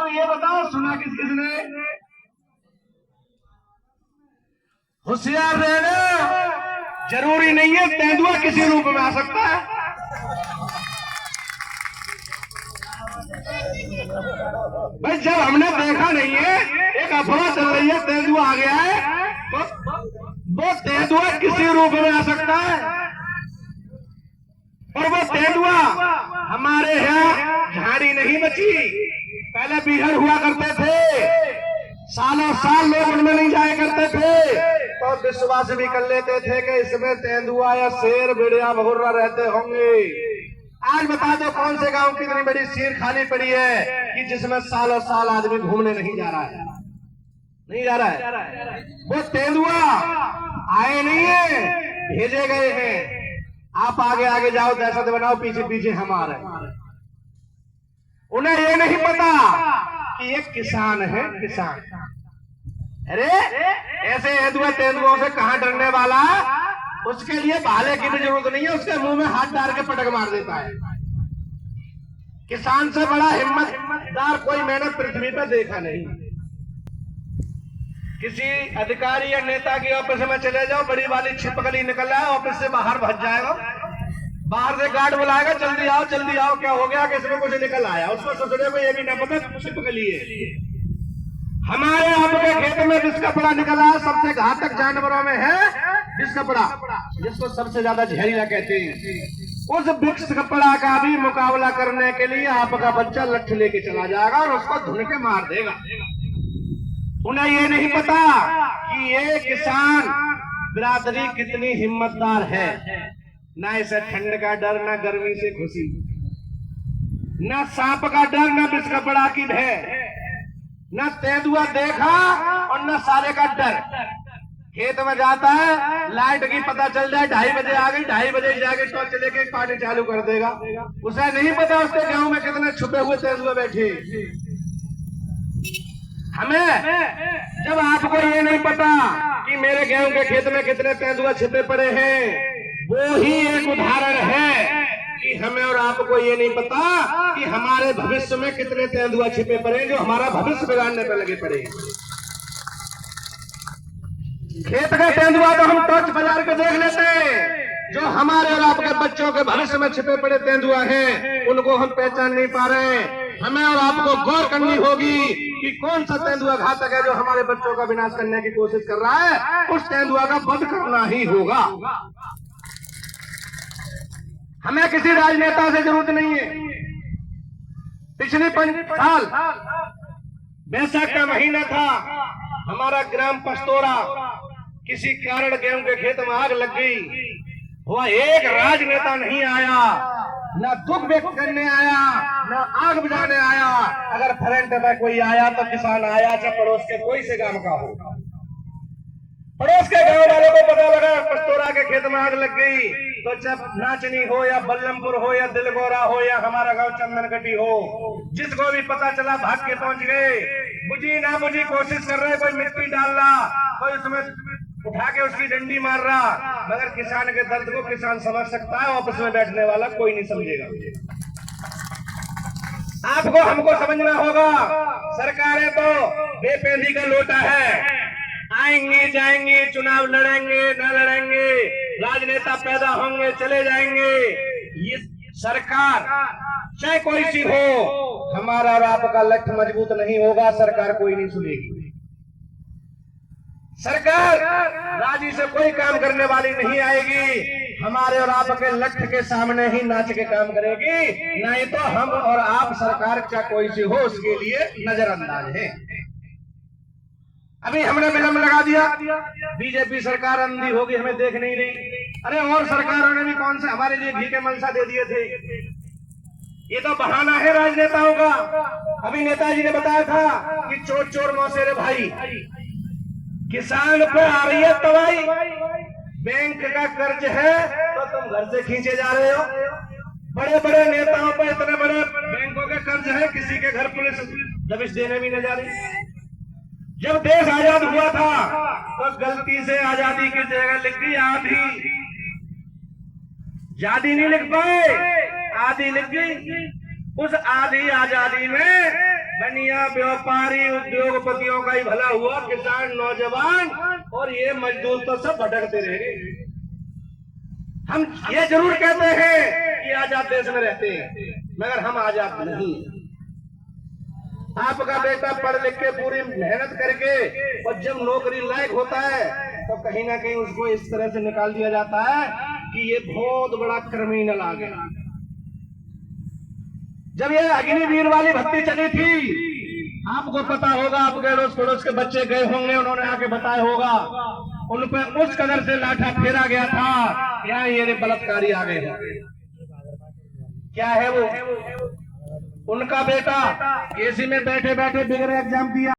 अब ये बताओ सुना किस किसने? होशियार रहना, जरूरी नहीं है तेंदुआ किसी रूप में आ सकता है। भाई जब हमने देखा नहीं है, एक अफवाह चल रही है तेंदुआ आ गया है, तो वो तेंदुआ किसी रूप में आ सकता है। और वो तेंदुआ हमारे यहाँ झाड़ी नहीं बची, पहले बीहड़ हुआ करते थे, सालों साल लोग उनमें नहीं जाया करते थे, तो विश्वास भी कर लेते थे कि इसमें तेंदुआ या शेर भेड़िया भगुर्रा रहते होंगे। आज बता दो कौन से गांव की इतनी बड़ी सीर खाली पड़ी है कि जिसमें सालों साल आदमी घूमने नहीं जा रहा है? नहीं जा रहा है। वो तेंदुआ आए नहीं है, भेजे गए हैं। आप आगे आगे जाओ, दहशत बनाओ, पीछे पीछे हम आ रहे हैं। उन्हें ये नहीं पता कि ये किसान है, किसान। अरे ऐसे तेंदुओं से कहां डरने वाला, उसके लिए भाले की भी जरूरत नहीं है, उसके मुंह में हाथ डाल के पटक मार देता है। किसान से बड़ा हिम्मतदार कोई मैंने पृथ्वी पर देखा नहीं। किसी अधिकारी या नेता की ऑफिस में चले जाओ, बड़ी वाली छिपकली निकल आए, ऑफिस से बाहर भज जाएगा, बाहर से गार्ड बुलाएगा, जल्दी आओ जल्दी आओ, क्या हो गया, किसमें कुछ निकल आया। उसको सोचने को ये भी ना पता छिपकली है। हमारे आपके खेत में विष कपड़ा निकला, सबसे घातक जानवरों में है विष कपड़ा, जिसको सबसे ज्यादा जहरीला कहते हैं। उस विष कपड़ा का भी मुकाबला करने के लिए आपका बच्चा लठ लेके चला जाएगा और उसको धुन के मार देगा। उन्हें ये नहीं पता कि ये किसान बिरादरी कितनी हिम्मतदार है। ना इसे ठंड का डर, ना गर्मी से खुशी, ना सांप का डर, ना विष कपड़ा की भय, न तेंदुआ देखा और न सारे का डर। खेत में जाता है, लाइट की पता चल जाए 2:30 बजे आ गई, 2:30 बजे जाके टॉर्च लेके पानी चालू कर देगा। उसे नहीं पता उसके गांव में कितने छुपे हुए तेंदुए बैठे। हमें जब आपको ये नहीं पता कि मेरे गांव के खेत में कितने तेंदुआ छिपे पड़े हैं, वो ही एक उदाहरण है कि हमें और आपको ये नहीं पता कि हमारे भविष्य में कितने तेंदुआ छिपे पड़े जो हमारा भविष्य बिगाड़ने पर लगे पड़े। खेत का तेंदुआ तो हम टॉर्च बाजार के देख लेते हैं, जो हमारे और आपके बच्चों के भविष्य में छिपे पड़े तेंदुआ हैं, उनको हम पहचान नहीं पा रहे। हमें और आपको गौर करनी होगी कि कौन सा तेंदुआ घातक है जो हमारे बच्चों का विनाश करने की कोशिश कर रहा है। उस तेंदुआ का वध करना ही होगा। हमें किसी राजनेता से जरूरत नहीं है। पिछले 5 साल बैसाख का महीना था, हमारा ग्राम पस्तोरा, किसी कारण गेहूं के खेत में आग लग गई। वह एक राजनेता नहीं आया, न दुख व्यक्त करने आया, न आग बुझाने आया। अगर फ्रंट में कोई आया तो किसान आया, चाहे पड़ोस के कोई से गांव का हो। पड़ोस के गांव वालों को पता लगा पस्तोरा के खेत में आग लग गई, तो चाहे नाचनी हो या बल्लमपुर हो या दिलगोरा हो या हमारा गांव चंदनगटी हो, जिसको भी पता चला भाग के पहुंच गए। बुझी ना बुझी कोशिश कर रहे, कोई मिट्टी डाल रहा, कोई उसमें उठा के उसकी डंडी मार रहा, मगर किसान के दर्द को किसान समझ सकता है, ऑफिस में बैठने वाला कोई नहीं समझेगा। आपको हमको समझना होगा, सरकारें तो बेपेंदी का लोटा है। आएंगे जाएंगे, चुनाव लड़ेंगे न लड़ेंगे, राजनेता पैदा होंगे चले जाएंगे। ये सरकार चाहे कोई सी हो, हमारा और आपका लक्ष्य मजबूत नहीं होगा, सरकार कोई नहीं सुनेगी। सरकार राजी से कोई काम करने वाली नहीं आएगी, हमारे और आपके लक्ष्य के सामने ही नाच के काम करेगी। नहीं तो हम और आप सरकार चाहे कोई सी हो उसके लिए नजरअंदाज है। अभी हमने विलंब लगा दिया, बीजेपी सरकार अंधी होगी, हमें देख नहीं रही। अरे और सरकारों ने भी कौन से हमारे लिए घी के मनसा दे दिए थे। ये तो बहाना है राजनेताओं का। अभी नेताजी ने बताया था कि चोर चोर मौसेरे भाई, किसान पे आ रही है तबाही, बैंक का कर्ज है तो तुम घर से खींचे जा रहे हो। बड़े बड़े नेताओं पर इतने बड़े बैंकों के कर्ज है, किसी के घर पुलिस दबिश देने भी न जा रही। जब देश आजाद हुआ था तो गलती से आजादी की जगह लिख दी आधी, जादी नहीं लिख पाए, आधी लिख गई। उस आधी आजादी में बनिया व्यापारी उद्योगपतियों का ही भला हुआ, किसान नौजवान और ये मजदूर तो सब भटकते रहे। हम ये जरूर कहते हैं कि आजाद देश में रहते हैं, मगर हम आजाद नहीं। आपका बेटा पढ़ लिख के पूरी मेहनत करके और जब नौकरी लायक होता है तो कहीं ना कहीं उसको इस तरह से निकाल दिया जाता है कि ये बहुत बड़ा क्रिमिनल आ गया। जब ये अग्निवीर वाली भर्ती चली थी, आपको पता होगा, आपके अड़ोस पड़ोस के बच्चे गए होंगे, उन्होंने आके बताया होगा, उन पर उस कदर से लाठा फेरा गया था, यहाँ ये बलात्कारी आ गए। क्या है वो? उनका बेटा एसी में बैठे बैठे बिगड़े एग्जाम दिया।